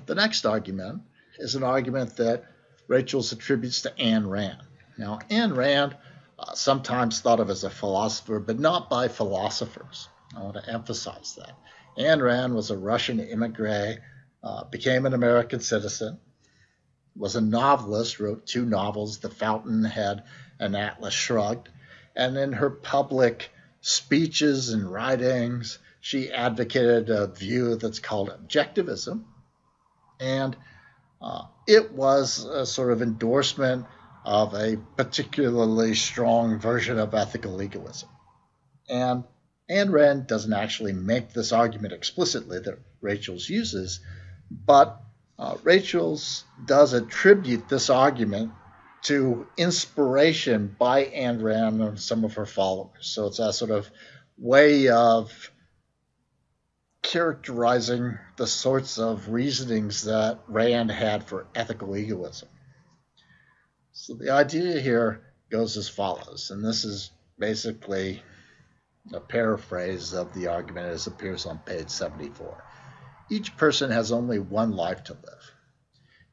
The next argument is an argument that Rachel's attributes to Ayn Rand. Now, Ayn Rand, sometimes thought of as a philosopher, but not by philosophers. I want to emphasize that. Ayn Rand was a Russian immigrant, became an American citizen, was a novelist, wrote 2 novels, The Fountainhead and Atlas Shrugged. And in her public speeches and writings, she advocated a view that's called objectivism. And it was a sort of endorsement of a particularly strong version of ethical egoism. And Ayn Rand doesn't actually make this argument explicitly that Rachel's uses, but Rachel's does attribute this argument to inspiration by Ayn Rand and some of her followers. So it's a sort of way of characterizing the sorts of reasonings that Rand had for ethical egoism. So the idea here goes as follows, and this is basically a paraphrase of the argument as appears on page 74. Each person has only one life to live.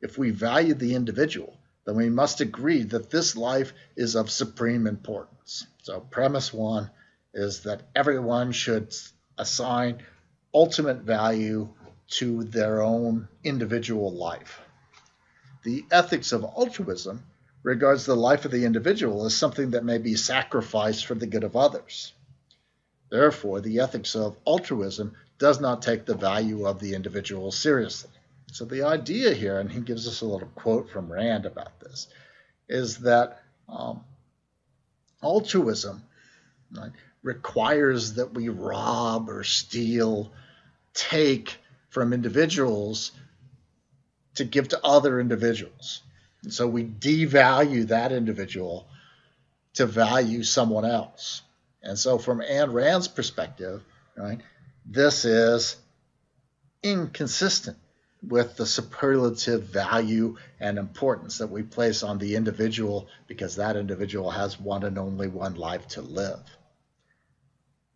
If we value the individual, then we must agree that this life is of supreme importance. So premise 1 is that everyone should assign ultimate value to their own individual life. The ethics of altruism regards the life of the individual as something that may be sacrificed for the good of others. Therefore, the ethics of altruism does not take the value of the individual seriously. So the idea here, and he gives us a little quote from Rand about this, is that altruism, right, requires that we rob or steal, take from individuals to give to other individuals. And so we devalue that individual to value someone else. And so from Ayn Rand's perspective, right, this is inconsistent with the superlative value and importance that we place on the individual because that individual has one and only one life to live.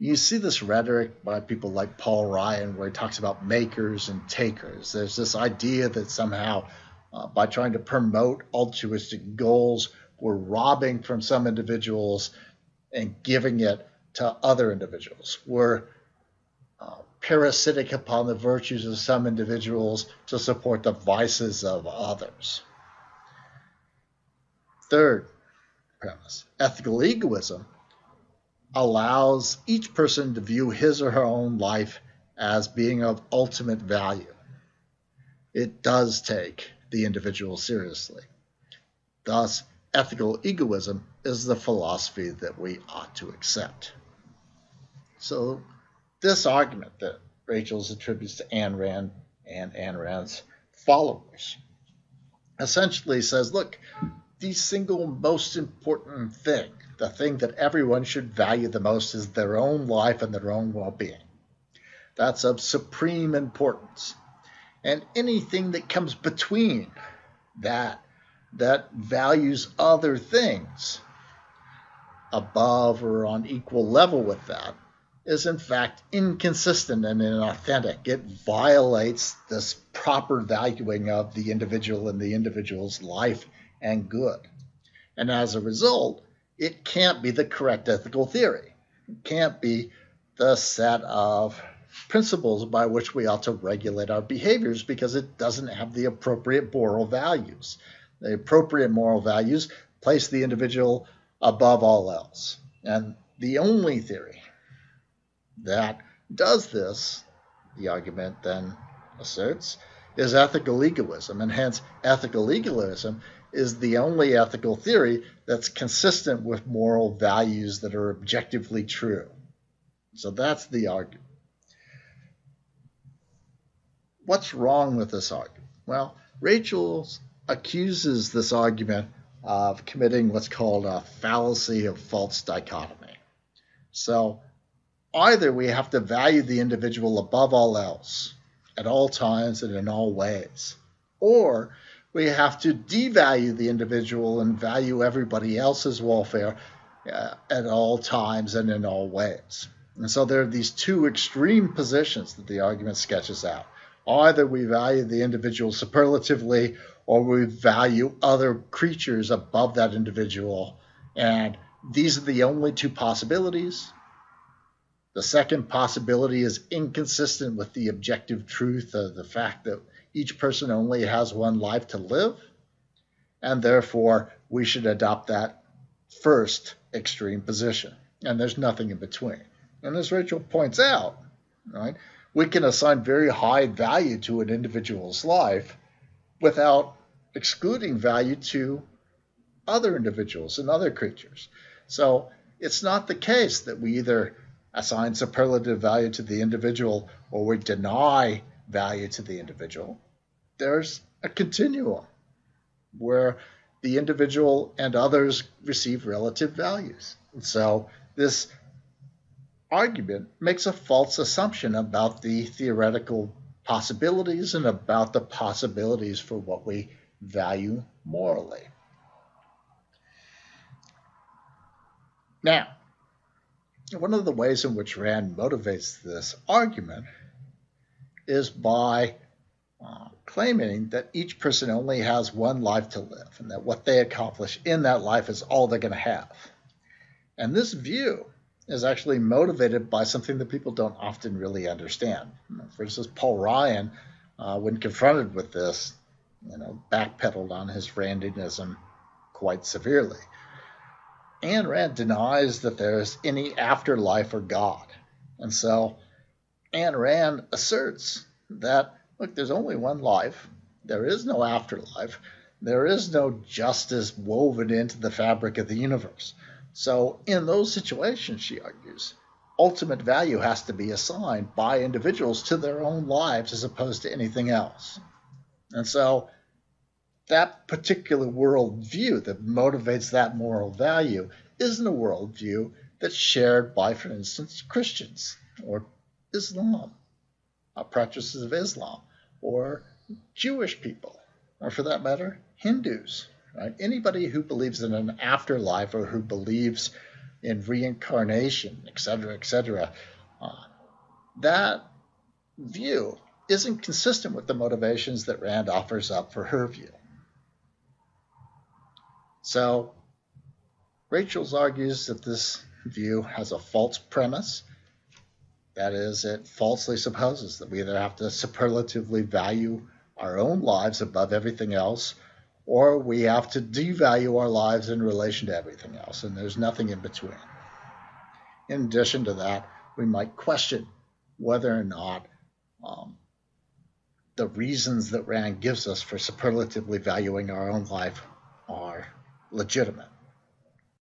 You see this rhetoric by people like Paul Ryan where he talks about makers and takers. There's this idea that somehow by trying to promote altruistic goals, we're robbing from some individuals and giving it to other individuals. We're parasitic upon the virtues of some individuals to support the vices of others. Third premise, ethical egoism allows each person to view his or her own life as being of ultimate value. It does take the individual seriously. Thus, ethical egoism is the philosophy that we ought to accept. So this argument that Rachel's attributes to Ayn Rand and Ayn Rand's followers essentially says, look, the single most important thing, the thing that everyone should value the most is their own life and their own well-being. That's of supreme importance. And anything that comes between that values other things above or on equal level with that is in fact inconsistent and inauthentic. It violates this proper valuing of the individual and the individual's life and good. And as a result, it can't be the correct ethical theory. It can't be the set of principles by which we ought to regulate our behaviors because it doesn't have the appropriate moral values. The appropriate moral values place the individual above all else. And the only theory that does this, the argument then asserts, is ethical egoism. And hence, ethical egoism is the only ethical theory that's consistent with moral values that are objectively true. So that's the argument. What's wrong with this argument? Well, Rachel accuses this argument of committing what's called a fallacy of false dichotomy. So either we have to value the individual above all else at all times and in all ways, or we have to devalue the individual and value everybody else's welfare at all times and in all ways. And so there are these two extreme positions that the argument sketches out. Either we value the individual superlatively or we value other creatures above that individual. And these are the only two possibilities. The second possibility is inconsistent with the objective truth of the fact that each person only has one life to live, and therefore we should adopt that first extreme position. And there's nothing in between. And as Rachel points out, right, we can assign very high value to an individual's life without excluding value to other individuals and other creatures. So it's not the case that we either assign superlative value to the individual or we deny value to the individual. There's a continuum where the individual and others receive relative values. And so this argument makes a false assumption about the theoretical possibilities and about the possibilities for what we value morally. Now, one of the ways in which Rand motivates this argument is by claiming that each person only has one life to live and that what they accomplish in that life is all they're going to have. And this view is actually motivated by something that people don't often really understand. For instance, Paul Ryan, when confronted with this, backpedaled on his Randianism quite severely. Ayn Rand denies that there's any afterlife or God. And so Ayn Rand asserts that, look, there's only one life. There is no afterlife. There is no justice woven into the fabric of the universe. So in those situations, she argues, ultimate value has to be assigned by individuals to their own lives as opposed to anything else. And so that particular worldview that motivates that moral value isn't a worldview that's shared by, for instance, Christians or Islam, practices of Islam, or Jewish people, or for that matter, Hindus. Right? Anybody who believes in an afterlife or who believes in reincarnation, etc., that view isn't consistent with the motivations that Rand offers up for her view. So Rachel argues that this view has a false premise. That is, it falsely supposes that we either have to superlatively value our own lives above everything else, or we have to devalue our lives in relation to everything else, and there's nothing in between. In addition to that, we might question whether or not the reasons that Rand gives us for superlatively valuing our own life are legitimate.